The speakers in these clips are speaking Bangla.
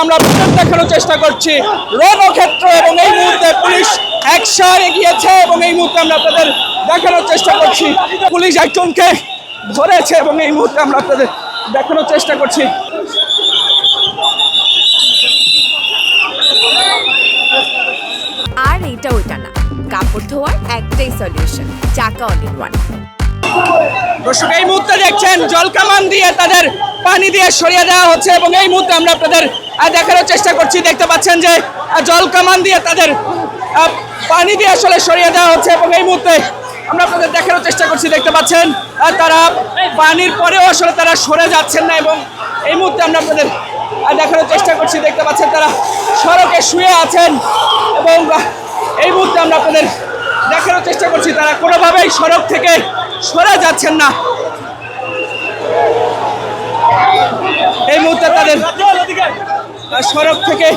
আমরা দেখানোর চেষ্টা করছি রণক্ষেত্র, এবং এই মুহূর্তে পুলিশ একসাথে গিয়েছে এবং এই মুহূর্তে আমরা আপনাদের দেখানোর চেষ্টা করছি পুলিশ একজনকে ধরেছে এবং এই মুহূর্তে আমরা আপনাদের দেখানোর চেষ্টা করছি। আর এটা ওইটা না, কাপড় ধোয়ার একটাই সলিউশন, চাকা অল ইন ওয়ান। দর্শক, এই মুহূর্তে দেখছেন জলকামান দিয়ে তাদের পানি দিয়ে সরিয়ে দেওয়া হচ্ছে এবং এই মুহূর্তে আমরা আপনাদের দেখানোর চেষ্টা করছি। দেখতে পাচ্ছেন যে জলকামান দিয়ে তাদের পানি দিয়ে আসলে সরিয়ে দেওয়া হচ্ছে এবং এই মুহূর্তে আমরা আপনাদের দেখানোর চেষ্টা করছি। দেখতে পাচ্ছেন তারা পানির পরেও আসলে তারা সরে যাচ্ছেন না এবং এই মুহূর্তে আমরা আপনাদের দেখানোর চেষ্টা করছি। দেখতে পাচ্ছেন তারা সড়কে শুয়ে আছেন এবং এই মুহূর্তে আমরা আপনাদের দেখানোর চেষ্টা করছি তারা কোনোভাবেই সড়ক থেকে সরে যাচ্ছেন না। এই মুহূর্তে তাদের সড়ক থেকে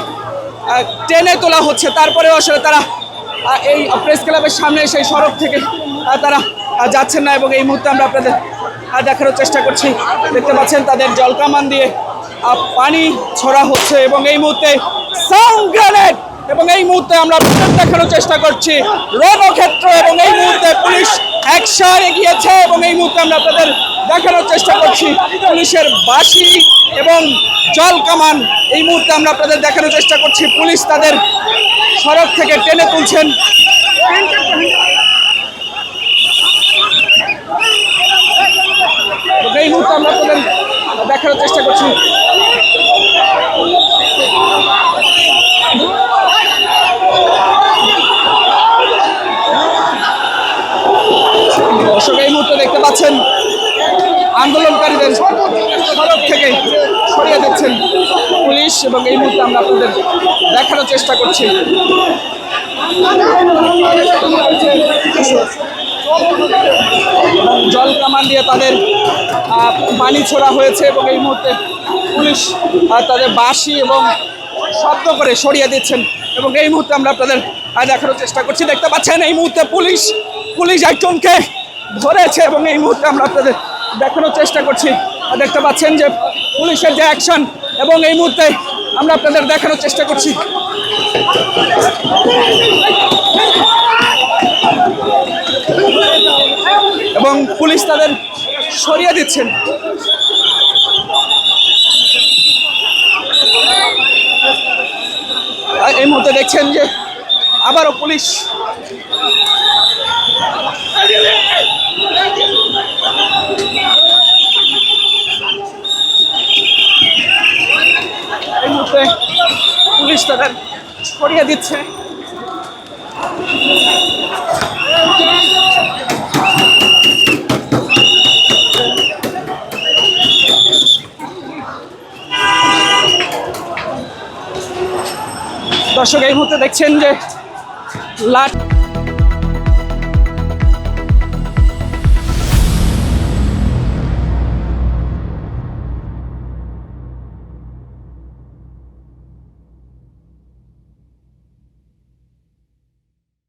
টেনে তোলা হচ্ছে, তারপরেও আসলে তারা এই প্রেস ক্লাবের সামনে সেই সড়ক থেকে তারা যাচ্ছেন না এবং এই মুহূর্তে আমরা আপনাদের দেখানোর চেষ্টা করছি। দেখতে পাচ্ছেন তাদের জলকামান দিয়ে পানি ছড়া হচ্ছে এবং এই মুহূর্তে সাউন্ড গ্রেনেড, এবং এই মুহূর্তে আমরা দেখানোর চেষ্টা করছি রণক্ষেত্র, এবং এই মুহূর্তে পুলিশ একসাথে গিয়েছে এবং এই মুহূর্তে আমরা আপনাদের দেখানোর চেষ্টা করছি পুলিশের বাঁশি এবং জলকামান। এই মুহূর্তে আমরা আপনাদের দেখানোর চেষ্টা করছি পুলিশ তাদের সড়ক থেকে টেনে তুলছেন। এই মুহূর্তে আমরা আপনাদের দেখানোর চেষ্টা করছি দর্শক, এই মুহূর্তে দেখতে পাচ্ছেন আন্দোলনকারীদের সড়ক থেকে সরিয়ে দিচ্ছেন পুলিশ এবং এই মুহূর্তে আমরা আপনাদের দেখানোর চেষ্টা করছি। জল কামান দিয়ে তাদের পানি ছোড়া হয়েছে এবং এই মুহূর্তে পুলিশ তাদের বাঁশি এবং শব্দ করে সরিয়ে দিচ্ছেন এবং এই মুহূর্তে আমরা আপনাদের দেখানোর চেষ্টা করছি। দেখতে পাচ্ছেন এই মুহূর্তে পুলিশ একজনকে ধরেছে এবং এই মুহূর্তে আমরা আপনাদের দেখানোর চেষ্টা করছি। দেখতে পাচ্ছেন যে পুলিশের যে অ্যাকশন এবং এই মুহূর্তে আমরা আপনাদের দেখানোর চেষ্টা করছি। এবং পুলিশ তাদের সরিয়ে দিচ্ছেন। এই মুহূর্তে দেখছেন যে আবারও পুলিশ তাদের সরিয়ে দিচ্ছে। দর্শক, এই মুহূর্তে দেখছেন যে লাট